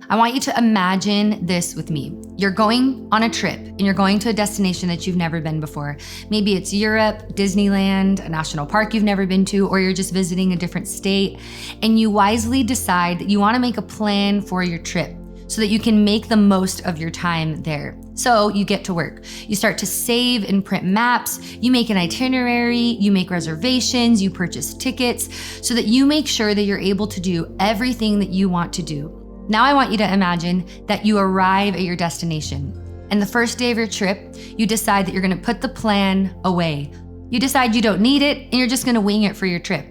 I want you to imagine this with me. You're going on a trip and you're going to a destination that you've never been before. Maybe it's Europe, Disneyland, a national park you've never been to, or you're just visiting a different state. And you wisely decide that you want to make a plan for your trip so that you can make the most of your time there. So you get to work. You start to save and print maps. You make an itinerary. You make reservations. You purchase tickets so that you make sure that you're able to do everything that you want to do. Now I want you to imagine that you arrive at your destination. And the first day of your trip, you decide that you're gonna put the plan away. You decide you don't need it and you're just gonna wing it for your trip.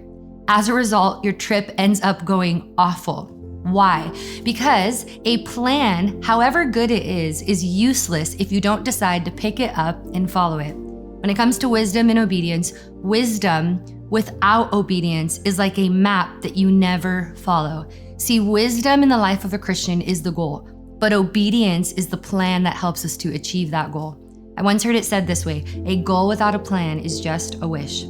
As a result, your trip ends up going awful. Why? Because a plan, however good it is useless if you don't decide to pick it up and follow it. When it comes to wisdom and obedience, wisdom without obedience is like a map that you never follow. See, wisdom in the life of a Christian is the goal, but obedience is the plan that helps us to achieve that goal. I once heard it said this way: a goal without a plan is just a wish.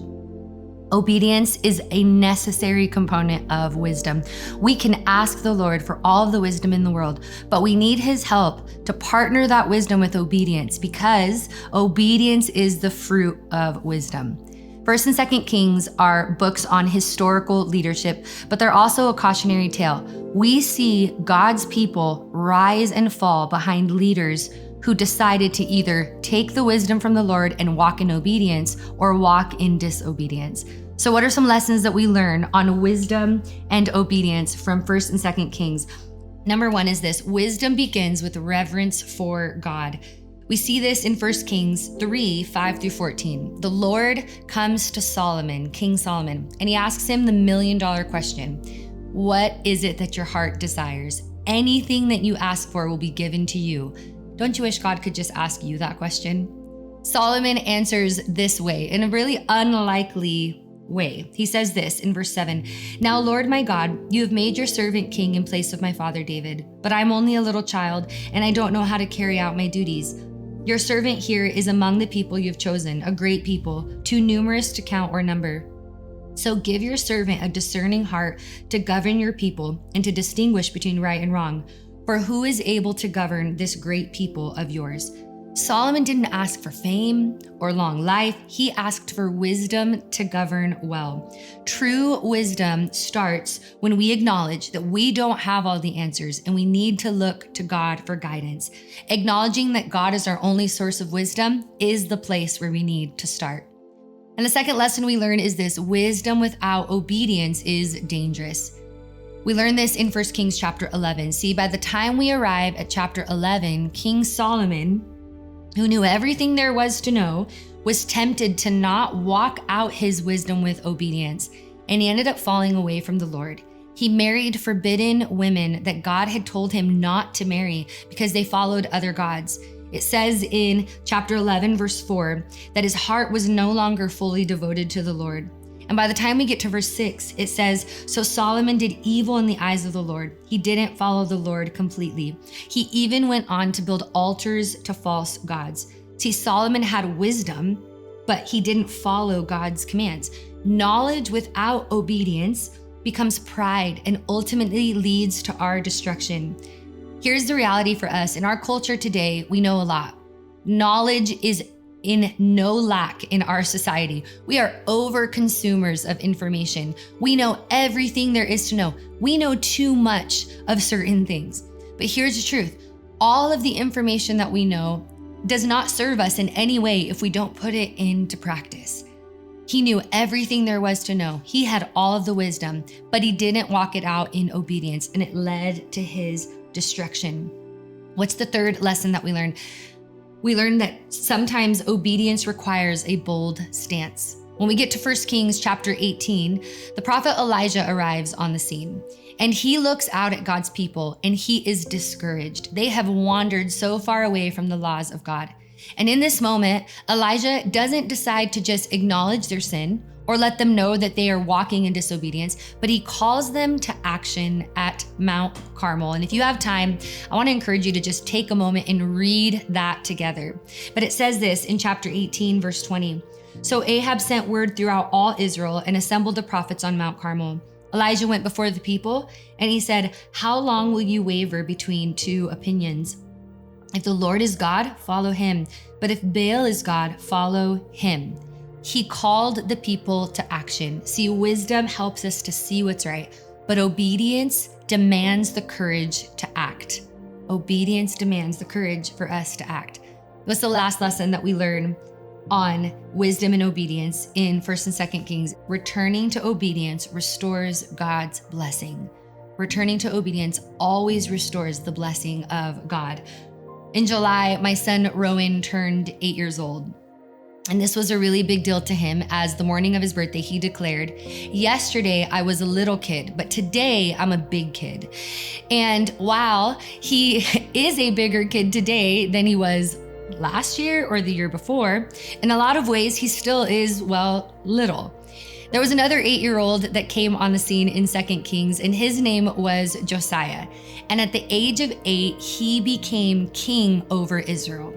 Obedience is a necessary component of wisdom. We can ask the Lord for all of the wisdom in the world, but we need His help to partner that wisdom with obedience, because obedience is the fruit of wisdom. 1st and 2nd Kings are books on historical leadership, but they're also a cautionary tale. We see God's people rise and fall behind leaders who decided to either take the wisdom from the Lord and walk in obedience or walk in disobedience. So what are some lessons that we learn on wisdom and obedience from 1st and 2nd Kings? Number 1 is this: wisdom begins with reverence for God. We see this in 1 Kings 3, 5 through 14. The Lord comes to Solomon, King Solomon, and He asks him the $1 million question: what is it that your heart desires? Anything that you ask for will be given to you. Don't you wish God could just ask you that question? Solomon answers this way, in a really unlikely way. He says this in verse 7, "Now, Lord my God, you have made your servant king in place of my father David, but I'm only a little child and I don't know how to carry out my duties. Your servant here is among the people you have chosen, a great people, too numerous to count or number. So give your servant a discerning heart to govern your people and to distinguish between right and wrong. For who is able to govern this great people of yours?" Solomon didn't ask for fame or long life. He asked for wisdom to govern well. True wisdom starts when we acknowledge that we don't have all the answers and we need to look to God for guidance. Acknowledging that God is our only source of wisdom is the place where we need to start. And the second lesson we learn is this: wisdom without obedience is dangerous. We learn this in 1 Kings chapter 11. See, by the time we arrive at chapter 11, King Solomon, who knew everything there was to know, was tempted to not walk out his wisdom with obedience, and he ended up falling away from the Lord. He married forbidden women that God had told him not to marry because they followed other gods. It says in chapter 11, verse 4, that his heart was no longer fully devoted to the Lord. And by the time we get to verse 6, it says, "So Solomon did evil in the eyes of the Lord. He didn't follow the Lord completely. He even went on to build altars to false gods." See, Solomon had wisdom, but he didn't follow God's commands. Knowledge without obedience becomes pride and ultimately leads to our destruction. Here's the reality for us. In our culture today, we know a lot. Knowledge is in no lack in our society. We are over consumers of information. We know everything there is to know. We know too much of certain things. But here's the truth: all of the information that we know does not serve us in any way if we don't put it into practice. He knew everything there was to know. He had all of the wisdom, but he didn't walk it out in obedience, and it led to his destruction. What's the third lesson that we learned? We learned that sometimes obedience requires a bold stance. When we get to 1 Kings chapter 18, the prophet Elijah arrives on the scene, and he looks out at God's people and he is discouraged. They have wandered so far away from the laws of God. And in this moment, Elijah doesn't decide to just acknowledge their sin or let them know that they are walking in disobedience, but he calls them to action at Mount Carmel. And if you have time, I want to encourage you to just take a moment and read that together. But it says this in chapter 18, verse 20. "So Ahab sent word throughout all Israel and assembled the prophets on Mount Carmel. Elijah went before the people and he said, "How long will you waver between two opinions? If the Lord is God, follow him. But if Baal is God, follow him." He called the people to action. See, wisdom helps us to see what's right, but obedience demands the courage to act. Obedience demands the courage for us to act. What's the last lesson that we learn on wisdom and obedience in 1st and 2nd Kings? Returning to obedience restores God's blessing. Returning to obedience always restores the blessing of God. In July, my son Rowan turned 8 years old. And this was a really big deal to him, as the morning of his birthday, he declared, "Yesterday I was a little kid, but today I'm a big kid." And while he is a bigger kid today than he was last year or the year before, in a lot of ways, he still is, well, little. There was another 8-year-old that came on the scene in 2nd Kings, and his name was Josiah. And at the age of 8, he became king over Israel.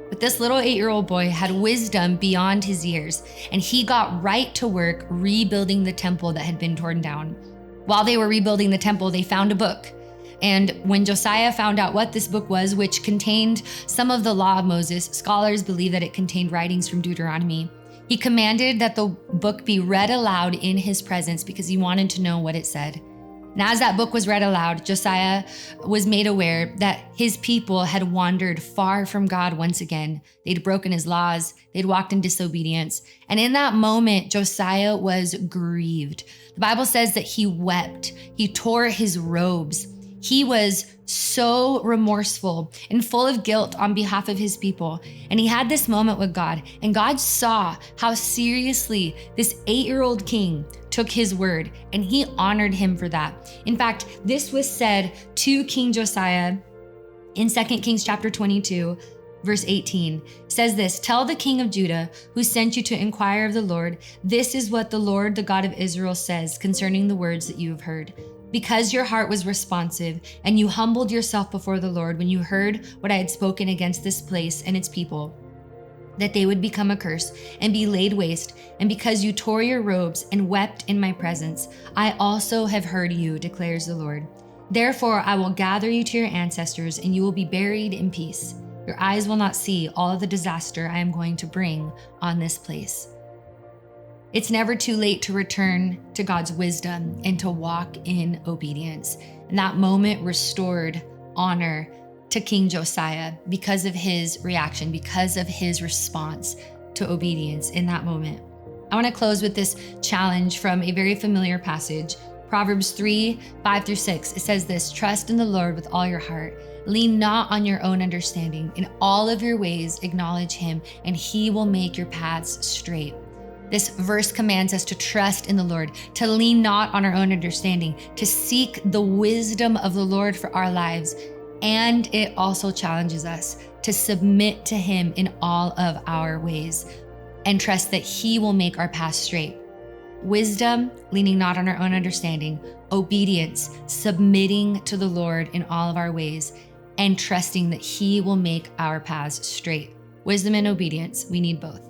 But this little 8-year-old boy had wisdom beyond his years, and he got right to work rebuilding the temple that had been torn down. While they were rebuilding the temple, they found a book. And when Josiah found out what this book was, which contained some of the law of Moses, scholars believe that it contained writings from Deuteronomy. He commanded that the book be read aloud in his presence because he wanted to know what it said. And as that book was read aloud, Josiah was made aware that his people had wandered far from God once again. They'd broken his laws, they'd walked in disobedience. And in that moment, Josiah was grieved. The Bible says that he wept, he tore his robes. He was so remorseful and full of guilt on behalf of his people. And he had this moment with God, and God saw how seriously this 8-year-old king took his word, and he honored him for that. In fact, this was said to King Josiah in 2 Kings chapter 22, verse 18. It says this, "Tell the king of Judah, who sent you to inquire of the Lord, this is what the Lord, the God of Israel, says concerning the words that you have heard. Because your heart was responsive and you humbled yourself before the Lord when you heard what I had spoken against this place and its people, that they would become a curse and be laid waste, and because you tore your robes and wept in my presence, I also have heard you, declares the Lord. Therefore, I will gather you to your ancestors, and you will be buried in peace. Your eyes will not see all of the disaster I am going to bring on this place." It's never too late to return to God's wisdom and to walk in obedience. And that moment restored honor to King Josiah because of his reaction, because of his response to obedience in that moment. I want to close with this challenge from a very familiar passage, Proverbs 3:5-6. It says this, "Trust in the Lord with all your heart. Lean not on your own understanding. In all of your ways acknowledge him, and he will make your paths straight." This verse commands us to trust in the Lord, to lean not on our own understanding, to seek the wisdom of the Lord for our lives. And it also challenges us to submit to him in all of our ways and trust that he will make our path straight. Wisdom, leaning not on our own understanding. Obedience, submitting to the Lord in all of our ways, and trusting that he will make our paths straight. Wisdom and obedience, we need both.